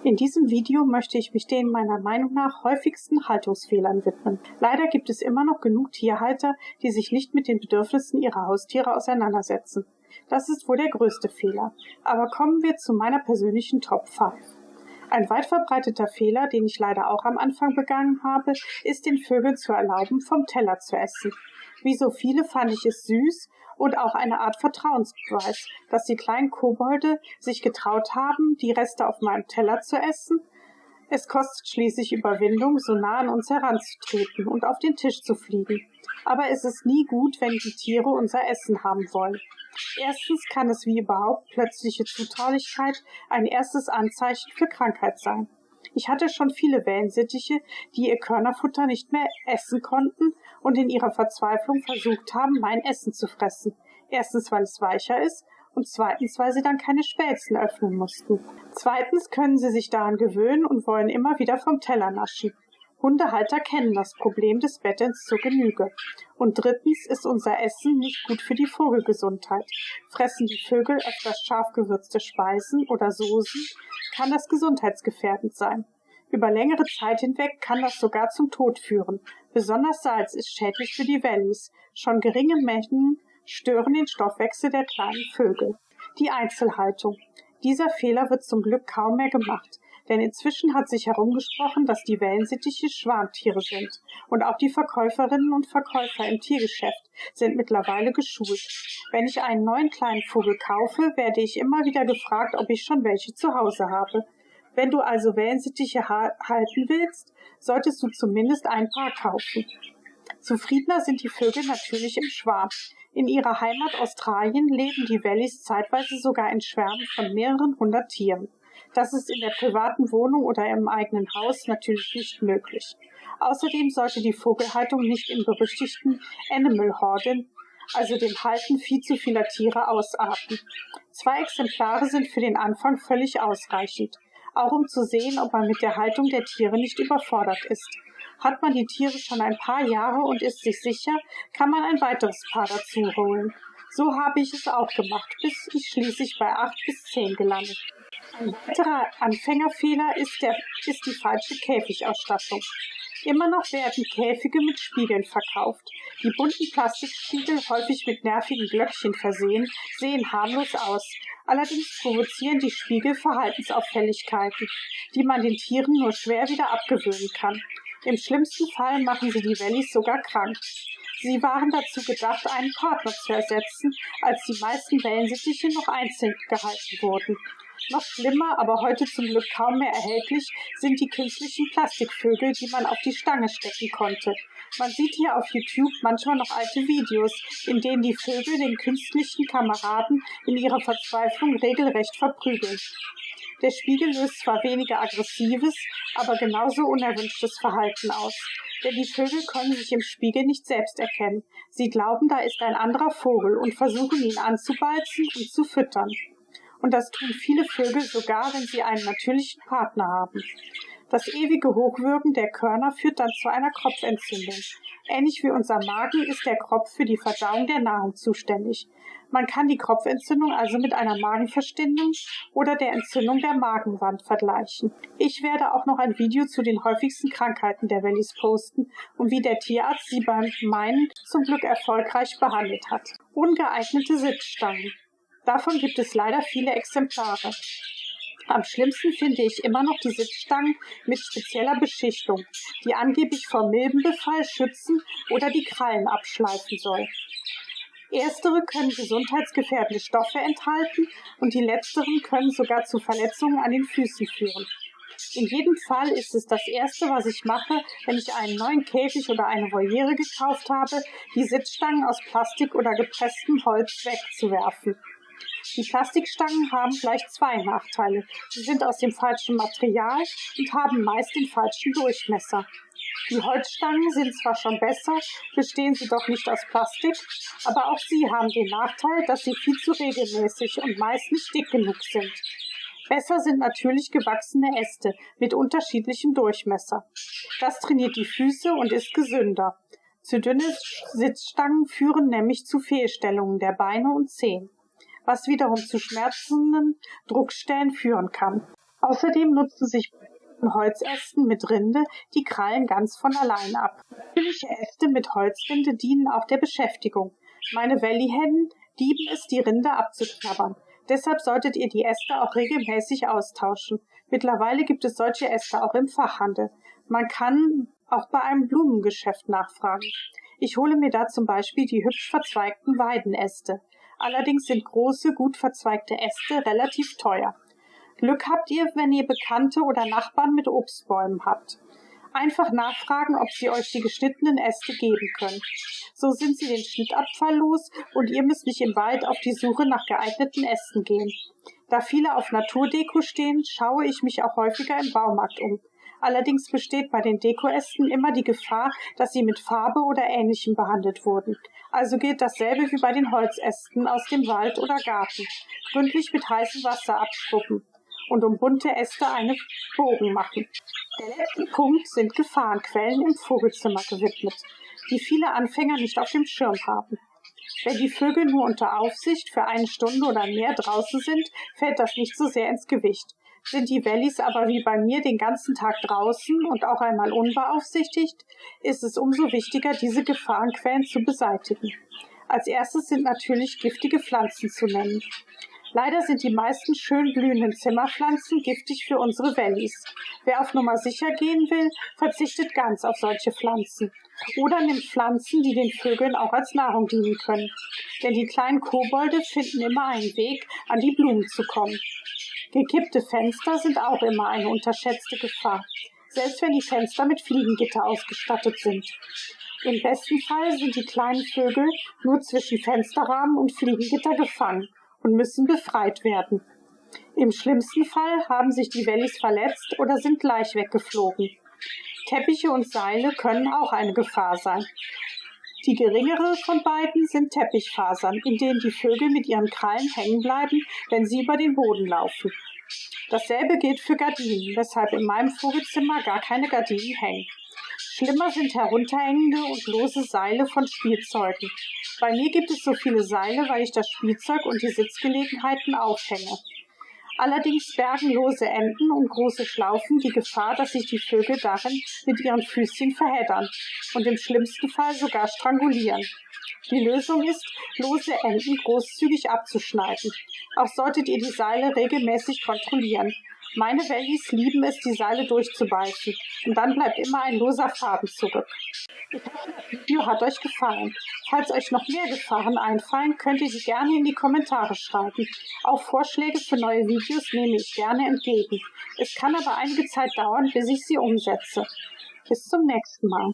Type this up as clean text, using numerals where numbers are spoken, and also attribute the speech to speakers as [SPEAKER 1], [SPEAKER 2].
[SPEAKER 1] In diesem Video möchte ich mich den meiner Meinung nach häufigsten Haltungsfehlern widmen. Leider gibt es immer noch genug Tierhalter, die sich nicht mit den Bedürfnissen ihrer Haustiere auseinandersetzen. Das ist wohl der größte Fehler. Aber kommen wir zu meiner persönlichen Top 5. Ein weit verbreiteter Fehler, den ich leider auch am Anfang begangen habe, ist den Vögeln zu erlauben, vom Teller zu essen. Wie so viele fand ich es süß und auch eine Art Vertrauensbeweis, dass die kleinen Kobolde sich getraut haben, die Reste auf meinem Teller zu essen. Es kostet schließlich Überwindung, so nah an uns heranzutreten und auf den Tisch zu fliegen. Aber es ist nie gut, wenn die Tiere unser Essen haben wollen. Erstens kann es wie überhaupt plötzliche Zutraulichkeit ein erstes Anzeichen für Krankheit sein. Ich hatte schon viele Wellensittiche, die ihr Körnerfutter nicht mehr essen konnten und in ihrer Verzweiflung versucht haben, mein Essen zu fressen. Erstens, weil es weicher ist und zweitens, weil sie dann keine Spelzen öffnen mussten. Zweitens können sie sich daran gewöhnen und wollen immer wieder vom Teller naschen. Hundehalter kennen das Problem des Bettens zur Genüge. Und drittens ist unser Essen nicht gut für die Vogelgesundheit. Fressen die Vögel öfters scharf gewürzte Speisen oder Soßen, kann das gesundheitsgefährdend sein. Über längere Zeit hinweg kann das sogar zum Tod führen. Besonders Salz ist schädlich für die Wellis. Schon geringe Mengen stören den Stoffwechsel der kleinen Vögel. Die Einzelhaltung. Dieser Fehler wird zum Glück kaum mehr gemacht. Denn inzwischen hat sich herumgesprochen, dass die Wellensittiche Schwarmtiere sind. Und auch die Verkäuferinnen und Verkäufer im Tiergeschäft sind mittlerweile geschult. Wenn ich einen neuen kleinen Vogel kaufe, werde ich immer wieder gefragt, ob ich schon welche zu Hause habe. Wenn du also Wellensittiche halten willst, solltest du zumindest ein Paar kaufen. Zufriedener sind die Vögel natürlich im Schwarm. In ihrer Heimat Australien leben die Wellis zeitweise sogar in Schwärmen von mehreren hundert Tieren. Das ist in der privaten Wohnung oder im eigenen Haus natürlich nicht möglich. Außerdem sollte die Vogelhaltung nicht im berüchtigten Animal Hoarding, also dem Halten viel zu vieler Tiere, ausarten. 2 Exemplare sind für den Anfang völlig ausreichend, auch um zu sehen, ob man mit der Haltung der Tiere nicht überfordert ist. Hat man die Tiere schon ein paar Jahre und ist sich sicher, kann man ein weiteres Paar dazu holen. So habe ich es auch gemacht, bis ich schließlich bei 8 bis 10 gelandet. Ein weiterer Anfängerfehler ist die falsche Käfigausstattung. Immer noch werden Käfige mit Spiegeln verkauft. Die bunten Plastikspiegel, häufig mit nervigen Glöckchen versehen, sehen harmlos aus. Allerdings provozieren die Spiegel Verhaltensauffälligkeiten, die man den Tieren nur schwer wieder abgewöhnen kann. Im schlimmsten Fall machen sie die Wellis sogar krank. Sie waren dazu gedacht, einen Partner zu ersetzen, als die meisten Wellensittiche noch einzeln gehalten wurden. Noch schlimmer, aber heute zum Glück kaum mehr erhältlich, sind die künstlichen Plastikvögel, die man auf die Stange stecken konnte. Man sieht hier auf YouTube manchmal noch alte Videos, in denen die Vögel den künstlichen Kameraden in ihrer Verzweiflung regelrecht verprügeln. Der Spiegel löst zwar weniger aggressives, aber genauso unerwünschtes Verhalten aus. Denn die Vögel können sich im Spiegel nicht selbst erkennen. Sie glauben, da ist ein anderer Vogel und versuchen ihn anzubalzen und zu füttern. Und das tun viele Vögel sogar, wenn sie einen natürlichen Partner haben. Das ewige Hochwürgen der Körner führt dann zu einer Kropfentzündung. Ähnlich wie unser Magen ist der Kropf für die Verdauung der Nahrung zuständig. Man kann die Kropfentzündung also mit einer Magenverstopfung oder der Entzündung der Magenwand vergleichen. Ich werde auch noch ein Video zu den häufigsten Krankheiten der Wellis posten und wie der Tierarzt sie beim meinen zum Glück erfolgreich behandelt hat. Ungeeignete Sitzstangen. Davon gibt es leider viele Exemplare. Am schlimmsten finde ich immer noch die Sitzstangen mit spezieller Beschichtung, die angeblich vor Milbenbefall schützen oder die Krallen abschleifen soll. Erstere können gesundheitsgefährdende Stoffe enthalten und die letzteren können sogar zu Verletzungen an den Füßen führen. In jedem Fall ist es das Erste, was ich mache, wenn ich einen neuen Käfig oder eine Voliere gekauft habe, die Sitzstangen aus Plastik oder gepresstem Holz wegzuwerfen. Die Plastikstangen haben gleich 2 Nachteile. Sie sind aus dem falschen Material und haben meist den falschen Durchmesser. Die Holzstangen sind zwar schon besser, bestehen sie doch nicht aus Plastik, aber auch sie haben den Nachteil, dass sie viel zu regelmäßig und meist nicht dick genug sind. Besser sind natürlich gewachsene Äste mit unterschiedlichem Durchmesser. Das trainiert die Füße und ist gesünder. Zu dünne Sitzstangen führen nämlich zu Fehlstellungen der Beine und Zehen, was wiederum zu schmerzenden Druckstellen führen kann. Außerdem nutzen sich Holzästen mit Rinde die Krallen ganz von allein ab. Natürliche Äste mit Holzrinde dienen auch der Beschäftigung. Meine Valleyhennen lieben es, die Rinde abzuknabbern. Deshalb solltet ihr die Äste auch regelmäßig austauschen. Mittlerweile gibt es solche Äste auch im Fachhandel. Man kann auch bei einem Blumengeschäft nachfragen. Ich hole mir da zum Beispiel die hübsch verzweigten Weidenäste. Allerdings sind große, gut verzweigte Äste relativ teuer. Glück habt ihr, wenn ihr Bekannte oder Nachbarn mit Obstbäumen habt. Einfach nachfragen, ob sie euch die geschnittenen Äste geben können. So sind sie den Schnittabfall los und ihr müsst nicht im Wald auf die Suche nach geeigneten Ästen gehen. Da viele auf Naturdeko stehen, schaue ich mich auch häufiger im Baumarkt um. Allerdings besteht bei den Dekoästen immer die Gefahr, dass sie mit Farbe oder Ähnlichem behandelt wurden. Also gilt dasselbe wie bei den Holzästen aus dem Wald oder Garten. Gründlich mit heißem Wasser abschrubben und um bunte Äste einen Bogen machen. Der letzte Punkt sind Gefahrenquellen im Vogelzimmer gewidmet, die viele Anfänger nicht auf dem Schirm haben. Wenn die Vögel nur unter Aufsicht für eine Stunde oder mehr draußen sind, fällt das nicht so sehr ins Gewicht. Sind die Wellies aber wie bei mir den ganzen Tag draußen und auch einmal unbeaufsichtigt, ist es umso wichtiger, diese Gefahrenquellen zu beseitigen. Als erstes sind natürlich giftige Pflanzen zu nennen. Leider sind die meisten schön blühenden Zimmerpflanzen giftig für unsere Wellies. Wer auf Nummer sicher gehen will, verzichtet ganz auf solche Pflanzen. Oder nimmt Pflanzen, die den Vögeln auch als Nahrung dienen können. Denn die kleinen Kobolde finden immer einen Weg, an die Blumen zu kommen. Gekippte Fenster sind auch immer eine unterschätzte Gefahr, selbst wenn die Fenster mit Fliegengitter ausgestattet sind. Im besten Fall sind die kleinen Vögel nur zwischen Fensterrahmen und Fliegengitter gefangen und müssen befreit werden. Im schlimmsten Fall haben sich die Wellies verletzt oder sind gleich weggeflogen. Teppiche und Seile können auch eine Gefahr sein. Die geringere von beiden sind Teppichfasern, in denen die Vögel mit ihren Krallen hängen bleiben, wenn sie über den Boden laufen. Dasselbe gilt für Gardinen, weshalb in meinem Vogelzimmer gar keine Gardinen hängen. Schlimmer sind herunterhängende und lose Seile von Spielzeugen. Bei mir gibt es so viele Seile, weil ich das Spielzeug und die Sitzgelegenheiten aufhänge. Allerdings bergen lose Enden und große Schlaufen die Gefahr, dass sich die Vögel darin mit ihren Füßchen verheddern und im schlimmsten Fall sogar strangulieren. Die Lösung ist, lose Enden großzügig abzuschneiden. Auch solltet ihr die Seile regelmäßig kontrollieren. Meine Wellies lieben es, die Seile durchzubeißen und dann bleibt immer ein loser Faden zurück. Ich hoffe, das Video hat euch gefallen. Falls euch noch mehr Gefahren einfallen, könnt ihr sie gerne in die Kommentare schreiben. Auch Vorschläge für neue Videos nehme ich gerne entgegen. Es kann aber einige Zeit dauern, bis ich sie umsetze. Bis zum nächsten Mal.